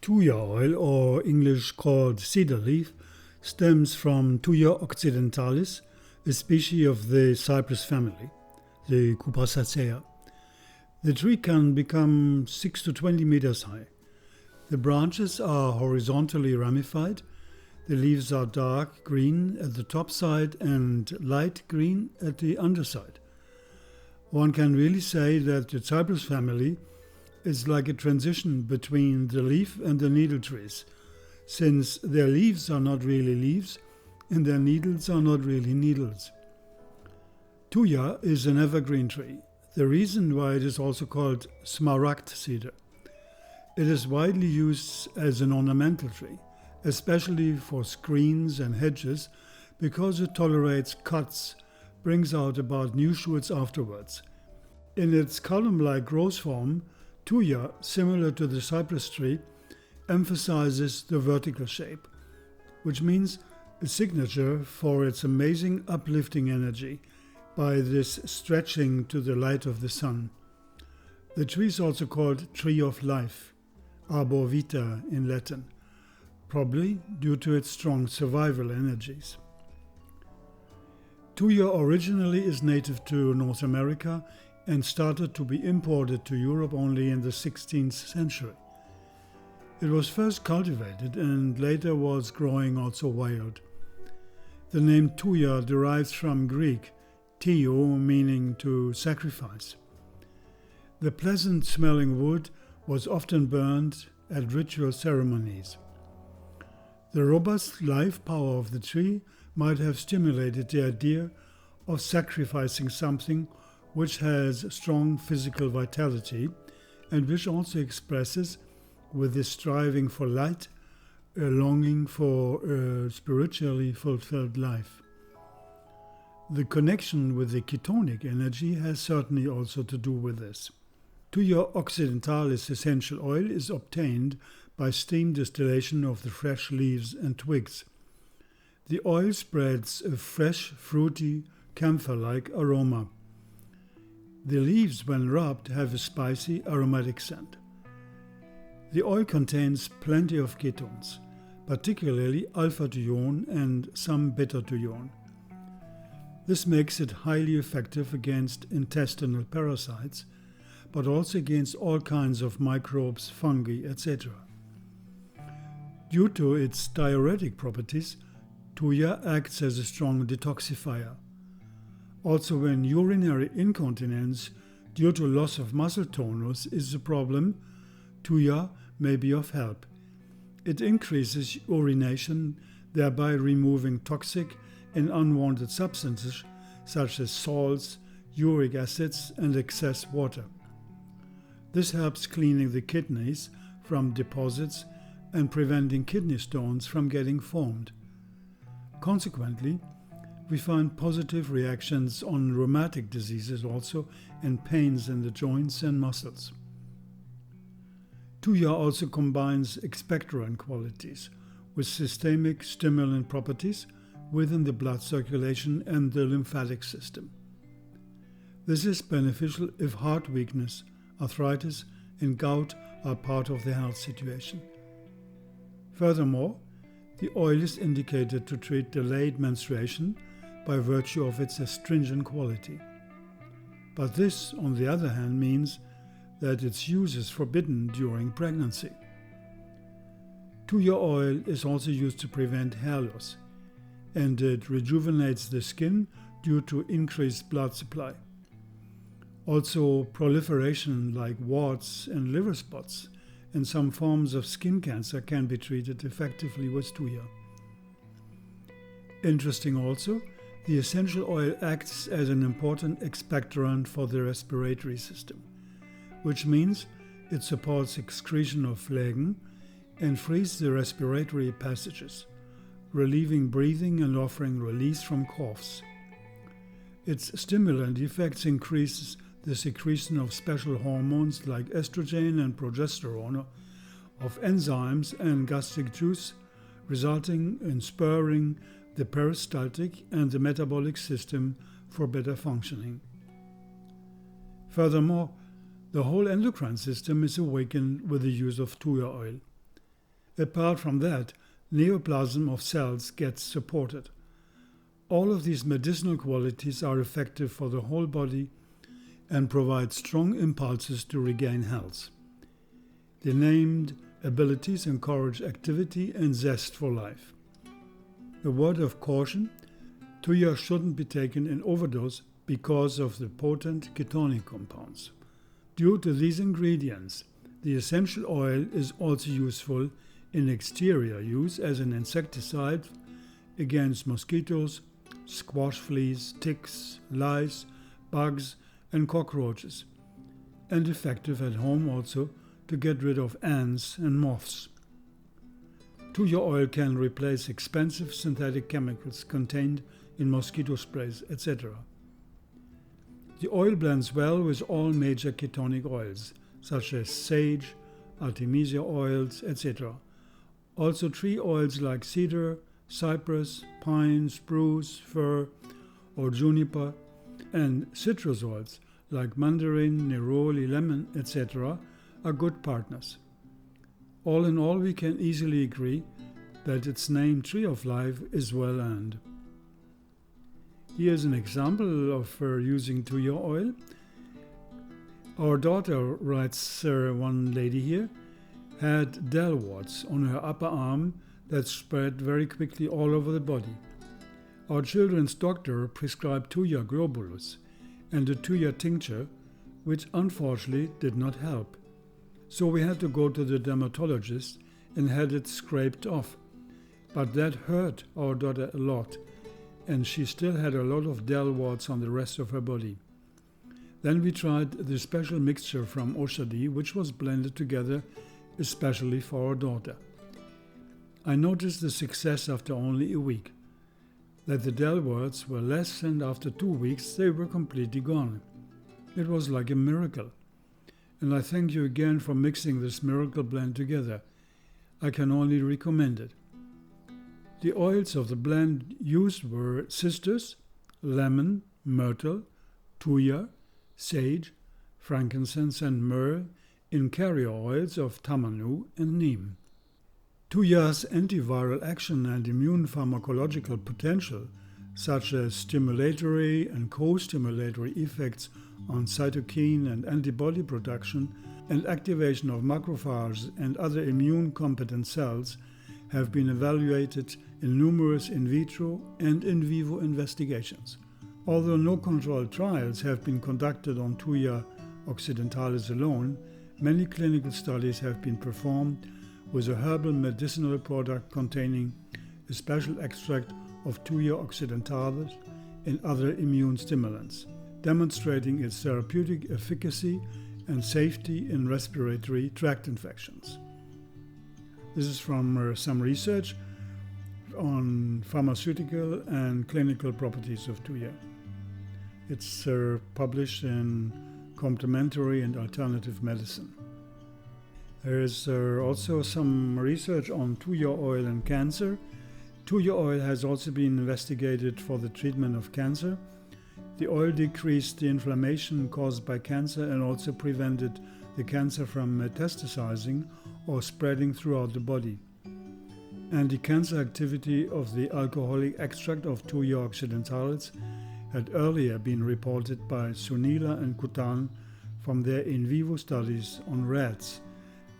Tuya oil, or English called cedar leaf, stems from Tuya occidentalis, a species of the cypress family, the Cupressaceae. The tree can become 6 to 20 meters high. The branches are horizontally ramified. The leaves are dark green at the top side and light green at the underside. One can really say that the cypress family is like a transition between the leaf and the needle trees, since their leaves are not really leaves and their needles are not really needles. Thuja is an evergreen tree, the reason why it is also called smaragd cedar. It is widely used as an ornamental tree, especially for screens and hedges, because it tolerates cuts, brings out about new shoots afterwards. In its column-like growth form, Thuja, similar to the cypress tree, emphasizes the vertical shape, which means a signature for its amazing uplifting energy by this stretching to the light of the sun. The tree is also called tree of life, arbor vitae in Latin, probably due to its strong survival energies. Thuja originally is native to North America and started to be imported to Europe only in the 16th century. It was first cultivated and later was growing also wild. The name Thuja derives from Greek, theo, meaning to sacrifice. The pleasant-smelling wood was often burned at ritual ceremonies. The robust life power of the tree might have stimulated the idea of sacrificing something which has strong physical vitality and which also expresses, with this striving for light, a longing for a spiritually fulfilled life. The connection with the ketonic energy has certainly also to do with this. Thuja occidentalis essential oil is obtained by steam distillation of the fresh leaves and twigs. The oil spreads a fresh, fruity, camphor-like aroma. The leaves, when rubbed, have a spicy, aromatic scent. The oil contains plenty of ketones, particularly alpha-Thujone and some beta-Thujone. This makes it highly effective against intestinal parasites, but also against all kinds of microbes, fungi, etc. Due to its diuretic properties, Thuja acts as a strong detoxifier. Also, when urinary incontinence due to loss of muscle tonus is a problem, Thuja may be of help. It increases urination, thereby removing toxic and unwanted substances such as salts, uric acids, and excess water. This helps cleaning the kidneys from deposits and preventing kidney stones from getting formed. Consequently, we find positive reactions on rheumatic diseases also and pains in the joints and muscles. Thuja also combines expectorant qualities with systemic stimulant properties within the blood circulation and the lymphatic system. This is beneficial if heart weakness, arthritis, and gout are part of the health situation. Furthermore, the oil is indicated to treat delayed menstruation by virtue of its astringent quality. But this, on the other hand, means that its use is forbidden during pregnancy. Thuja oil is also used to prevent hair loss, and it rejuvenates the skin due to increased blood supply. Also, proliferation like warts and liver spots and some forms of skin cancer can be treated effectively with Thuja. Interesting also, the essential oil acts as an important expectorant for the respiratory system, which means it supports excretion of phlegm and frees the respiratory passages, relieving breathing and offering release from coughs. Its stimulant effects increases the secretion of special hormones like estrogen and progesterone, of enzymes and gastric juice, resulting in spurring the peristaltic and the metabolic system for better functioning. Furthermore, the whole endocrine system is awakened with the use of Thuja oil. Apart from that, neoplasm of cells gets supported. All of these medicinal qualities are effective for the whole body and provide strong impulses to regain health. The named abilities encourage activity and zest for life. A word of caution: Tuya shouldn't be taken in overdose because of the potent ketonic compounds. Due to these ingredients, the essential oil is also useful in exterior use as an insecticide against mosquitoes, squash fleas, ticks, lice, bugs, and cockroaches, and effective at home also to get rid of ants and moths. Tuya oil can replace expensive synthetic chemicals contained in mosquito sprays, etc. The oil blends well with all major ketonic oils, such as sage, artemisia oils, etc. Also tree oils like cedar, cypress, pine, spruce, fir, or juniper, and citrus oils like mandarin, neroli, lemon, etc. are good partners. All in all, we can easily agree that its name Tree of Life is well earned. Here's an example of using Tuya oil. Our daughter, writes one lady here, had dell warts on her upper arm that spread very quickly all over the body. Our children's doctor prescribed Tuya globulus and a Tuya tincture, which unfortunately did not help. So we had to go to the dermatologist and had it scraped off. But that hurt our daughter a lot, and she still had a lot of dell warts on the rest of her body. Then we tried the special mixture from Oshadi, which was blended together especially for our daughter. I noticed the success after only a week, that the dell warts were less, and after 2 weeks they were completely gone. It was like a miracle. And I thank you again for mixing this miracle blend together. I can only recommend it. The oils of the blend used were cistus, lemon, myrtle, tuya, sage, frankincense, and myrrh in carrier oils of tamanu and neem. Tuya's antiviral action and immune pharmacological potential, such as stimulatory and co-stimulatory effects on cytokine and antibody production and activation of macrophages and other immune-competent cells, have been evaluated in numerous in vitro and in vivo investigations. Although no controlled trials have been conducted on Tuya occidentalis alone, many clinical studies have been performed with a herbal medicinal product containing a special extract of Tuya occidentalis and other immune stimulants, demonstrating its therapeutic efficacy and safety in respiratory tract infections. This is from some research on pharmaceutical and clinical properties of Tuya. It's published in Complementary and Alternative Medicine. There is also some research on Tuya oil and cancer. Tuya oil has also been investigated for the treatment of cancer. The oil decreased the inflammation caused by cancer and also prevented the cancer from metastasizing or spreading throughout the body. Anti-cancer activity of the alcoholic extract of Tuya occidentalis had earlier been reported by Sunila and Kutan from their in vivo studies on rats.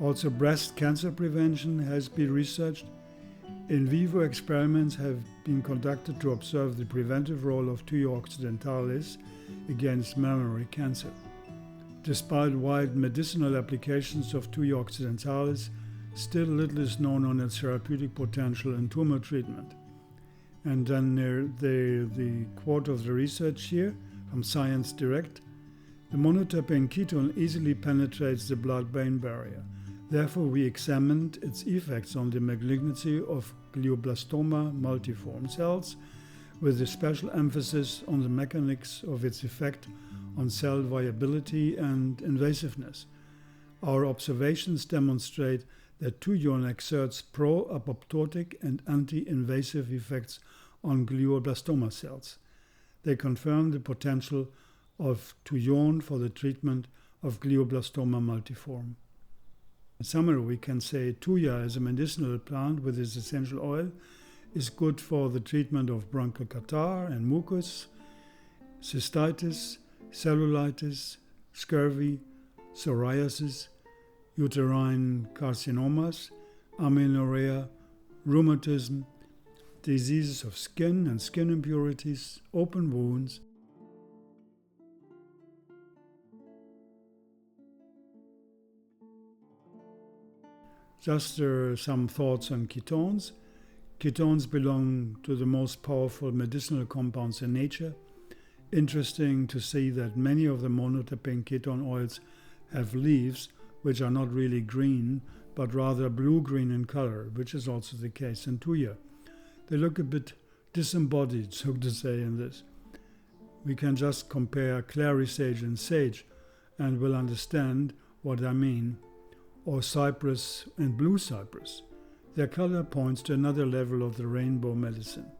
Also, breast cancer prevention has been researched. In vivo experiments have been conducted to observe the preventive role of Tuya occidentalis against mammary cancer. Despite wide medicinal applications of Tuya occidentalis, still little is known on its therapeutic potential in tumor treatment. And then the quote of the research here from Science Direct: the monoterpene ketone easily penetrates the blood-brain barrier. Therefore, we examined its effects on the malignancy of glioblastoma multiforme cells, with a special emphasis on the mechanics of its effect on cell viability and invasiveness. Our observations demonstrate that Thujone exerts pro-apoptotic and anti-invasive effects on glioblastoma cells. They confirm the potential of Thujone for the treatment of glioblastoma multiforme. In summary, we can say Tuya as a medicinal plant with its essential oil is good for the treatment of bronchial catarrh and mucus, cystitis, cellulitis, scurvy, psoriasis, uterine carcinomas, amenorrhea, rheumatism, diseases of skin and skin impurities, open wounds. Just some thoughts on ketones. Ketones belong to the most powerful medicinal compounds in nature. Interesting to see that many of the monoterpene ketone oils have leaves which are not really green, but rather blue-green in color, which is also the case in Tuya. They look a bit disembodied, so to say, in this. We can just compare clary sage and sage and will understand what I mean, or cypress and blue cypress. Their color points to another level of the rainbow medicine.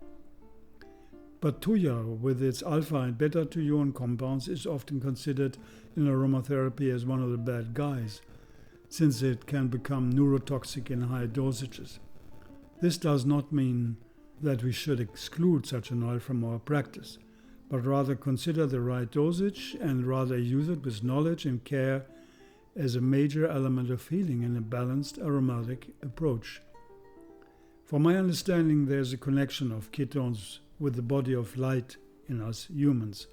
But Thuja, with its alpha and beta Thujone compounds, is often considered in aromatherapy as one of the bad guys, since it can become neurotoxic in high dosages. This does not mean that we should exclude such an oil from our practice, but rather consider the right dosage and rather use it with knowledge and care as a major element of healing in a balanced aromatic approach. For my understanding, there's a connection of ketones with the body of light in us humans.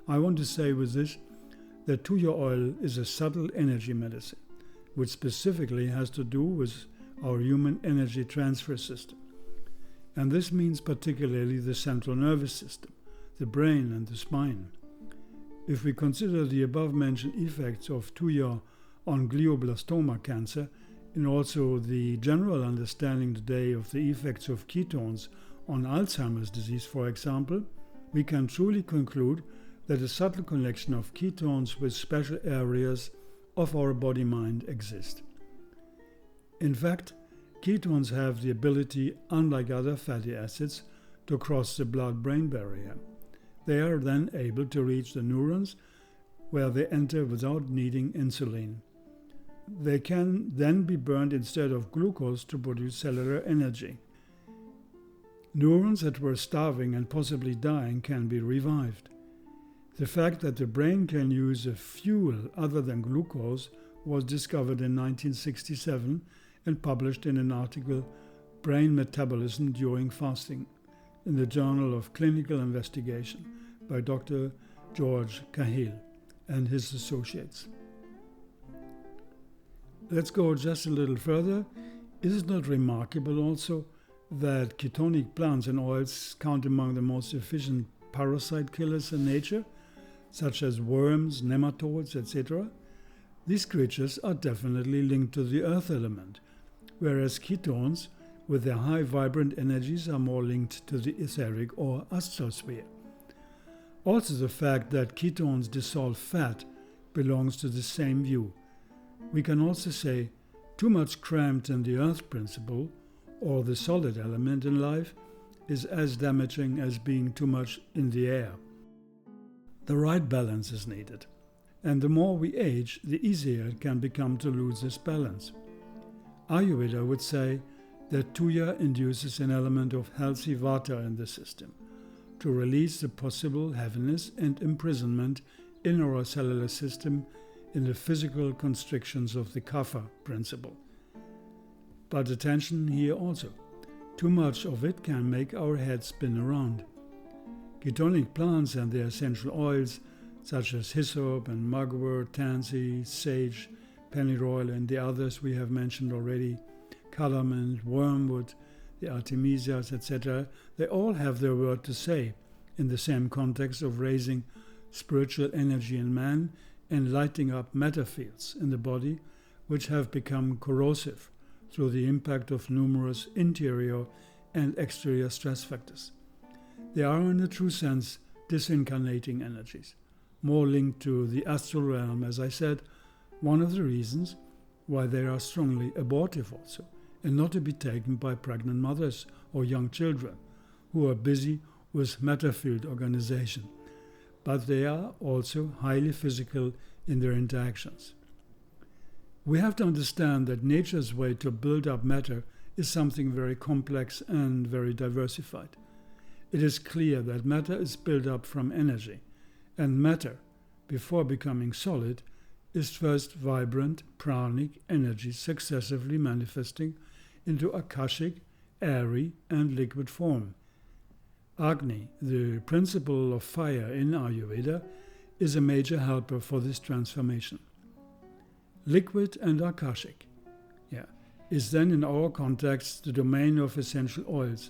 I want to say with this that Thuja oil is a subtle energy medicine, which specifically has to do with our human energy transfer system. And this means particularly the central nervous system, the brain and the spine. If we consider the above-mentioned effects of Thuja on glioblastoma cancer, and also the general understanding today of the effects of ketones on Alzheimer's disease, for example, we can truly conclude that a subtle connection of ketones with special areas of our body-mind exist. In fact, ketones have the ability, unlike other fatty acids, to cross the blood-brain barrier. They are then able to reach the neurons where they enter without needing insulin. They can then be burned instead of glucose to produce cellular energy. Neurons that were starving and possibly dying can be revived. The fact that the brain can use a fuel other than glucose was discovered in 1967 and published in an article, Brain Metabolism During Fasting, in the Journal of Clinical Investigation by Dr. George Cahill and his associates. Let's go just a little further. Is it not remarkable also that ketonic plants and oils count among the most efficient parasite killers in nature, such as worms, nematodes, etc.? These creatures are definitely linked to the earth element, whereas ketones, with their high vibrant energies, are more linked to the etheric or astral sphere. Also, the fact that ketones dissolve fat belongs to the same view. We can also say too much cramped in the earth principle, or the solid element in life, is as damaging as being too much in the air. The right balance is needed, and the more we age, the easier it can become to lose this balance. Ayurveda would say that Thuja induces an element of healthy vata in the system, to release the possible heaviness and imprisonment in our cellular system in the physical constrictions of the kapha principle. But attention here also. Too much of it can make our head spin around. Ketonic plants and their essential oils, such as hyssop and mugwort, tansy, sage, pennyroyal, and the others we have mentioned already, calamine, wormwood, the artemisias, etc., they all have their word to say in the same context of raising spiritual energy in man and lighting up matter fields in the body, which have become corrosive through the impact of numerous interior and exterior stress factors. They are, in a true sense, disincarnating energies, more linked to the astral realm, as I said, one of the reasons why they are strongly abortive also, and not to be taken by pregnant mothers or young children who are busy with matter field organization. But they are also highly physical in their interactions. We have to understand that nature's way to build up matter is something very complex and very diversified. It is clear that matter is built up from energy, and matter, before becoming solid, is first vibrant pranic energy successively manifesting into akashic, airy, and liquid form. Agni, the principle of fire in Ayurveda, is a major helper for this transformation. Liquid and akashic, is then in our context the domain of essential oils,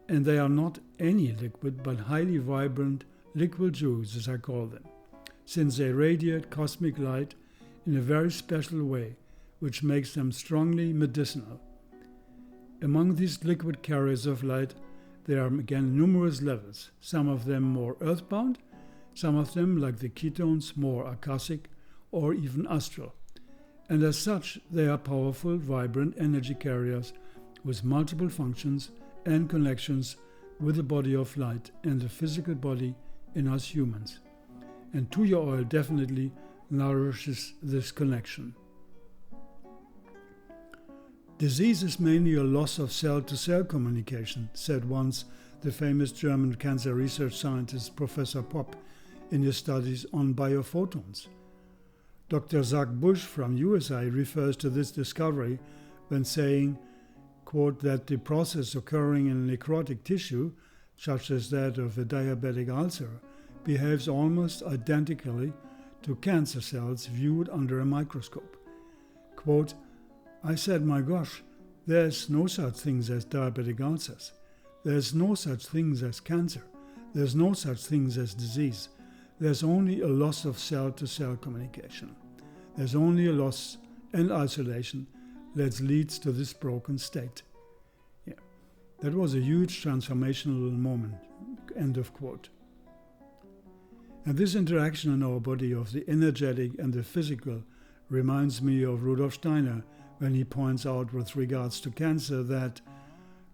and they are not any liquid but highly vibrant liquid jewels, as I call them, since they radiate cosmic light in a very special way, which makes them strongly medicinal. Among these liquid carriers of light, there are again numerous levels, some of them more earthbound, some of them, like the ketones, more akashic or even astral. And as such, they are powerful, vibrant energy carriers with multiple functions and connections with the body of light and the physical body in us humans. And Tuya oil definitely nourishes this connection. Disease is mainly a loss of cell-to-cell communication, said once the famous German cancer research scientist Professor Popp in his studies on biophotons. Dr. Zach Bush from USA refers to this discovery when saying, quote, that the process occurring in necrotic tissue, such as that of a diabetic ulcer, behaves almost identically to cancer cells viewed under a microscope. Quote, I said, my gosh, there's no such things as diabetic ulcers. There's no such things as cancer. There's no such things as disease. There's only a loss of cell-to-cell communication. There's only a loss and isolation that leads to this broken state. That was a huge transformational moment, end of quote. And this interaction in our body of the energetic and the physical reminds me of Rudolf Steiner when he points out with regards to cancer that,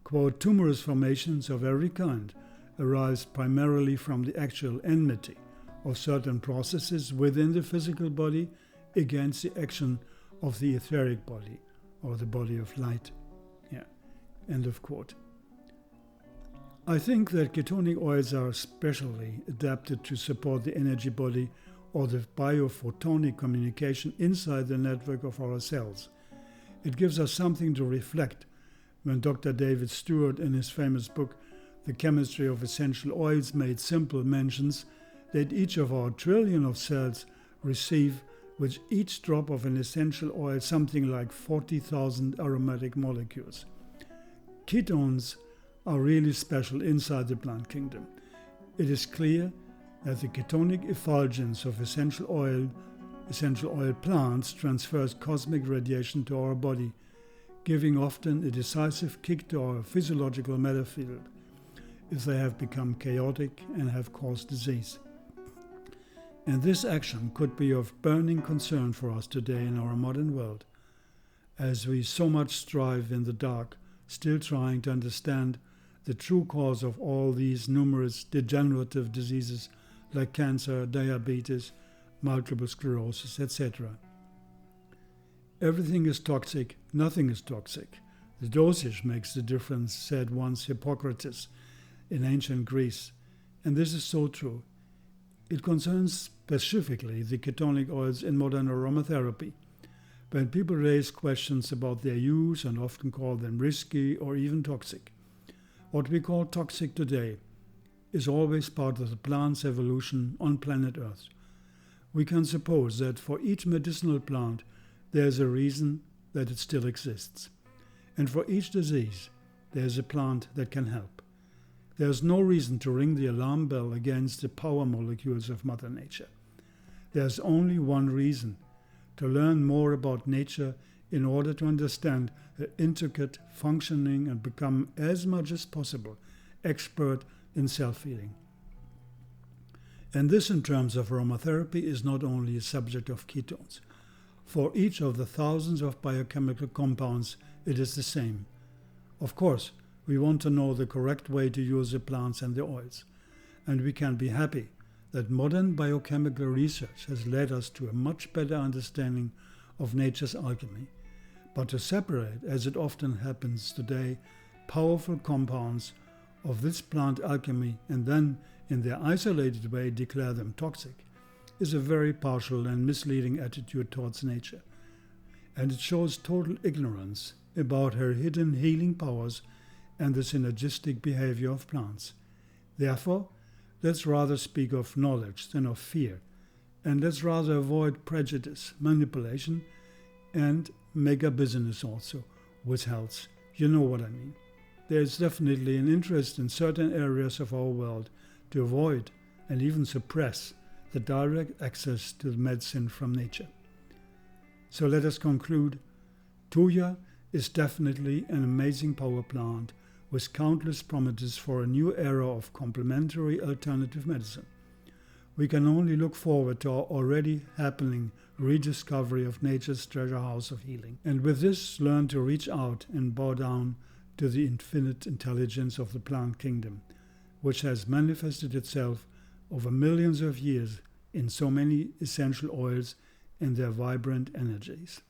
quote, tumorous formations of every kind arise primarily from the actual enmity of certain processes within the physical body against the action of the etheric body or the body of light. End of quote. I think that ketonic oils are especially adapted to support the energy body or the biophotonic communication inside the network of our cells. It gives us something to reflect when Dr. David Stewart in his famous book, The Chemistry of Essential Oils Made Simple, mentions that each of our trillion of cells receive with each drop of an essential oil something like 40,000 aromatic molecules. Ketones are really special inside the plant kingdom. It is clear that the ketonic effulgence of essential oil plants transfers cosmic radiation to our body, giving often a decisive kick to our physiological matter field if they have become chaotic and have caused disease. And this action could be of burning concern for us today in our modern world, as we so much strive in the dark, still trying to understand the true cause of all these numerous degenerative diseases like cancer, diabetes, multiple sclerosis, etc. Everything is toxic, nothing is toxic. The dosage makes the difference, said once Hippocrates in ancient Greece, and this is so true. It concerns specifically the ketonic oils in modern aromatherapy. When people raise questions about their use and often call them risky or even toxic, what we call toxic today is always part of the plant's evolution on planet Earth. We can suppose that for each medicinal plant there is a reason that it still exists. And for each disease there is a plant that can help. There is no reason to ring the alarm bell against the power molecules of Mother Nature. There is only one reason: to learn more about nature in order to understand her intricate functioning and become as much as possible expert in self-healing. And this, in terms of aromatherapy, is not only a subject of ketones. For each of the thousands of biochemical compounds, it is the same. Of course, we want to know the correct way to use the plants and the oils, and we can be happy that modern biochemical research has led us to a much better understanding of nature's alchemy, but to separate, as it often happens today, powerful compounds of this plant alchemy and then in their isolated way declare them toxic, is a very partial and misleading attitude towards nature, and it shows total ignorance about her hidden healing powers and the synergistic behavior of plants. Therefore, let's rather speak of knowledge than of fear, and let's rather avoid prejudice, manipulation, and make a business also with health. You know what I mean. There is definitely an interest in certain areas of our world to avoid and even suppress the direct access to the medicine from nature. So let us conclude. Tuya is definitely an amazing power plant with countless promises for a new era of complementary alternative medicine. We can only look forward to our already happening rediscovery of nature's treasure house of healing. And with this, learn to reach out and bow down to the infinite intelligence of the plant kingdom, which has manifested itself over millions of years in so many essential oils and their vibrant energies.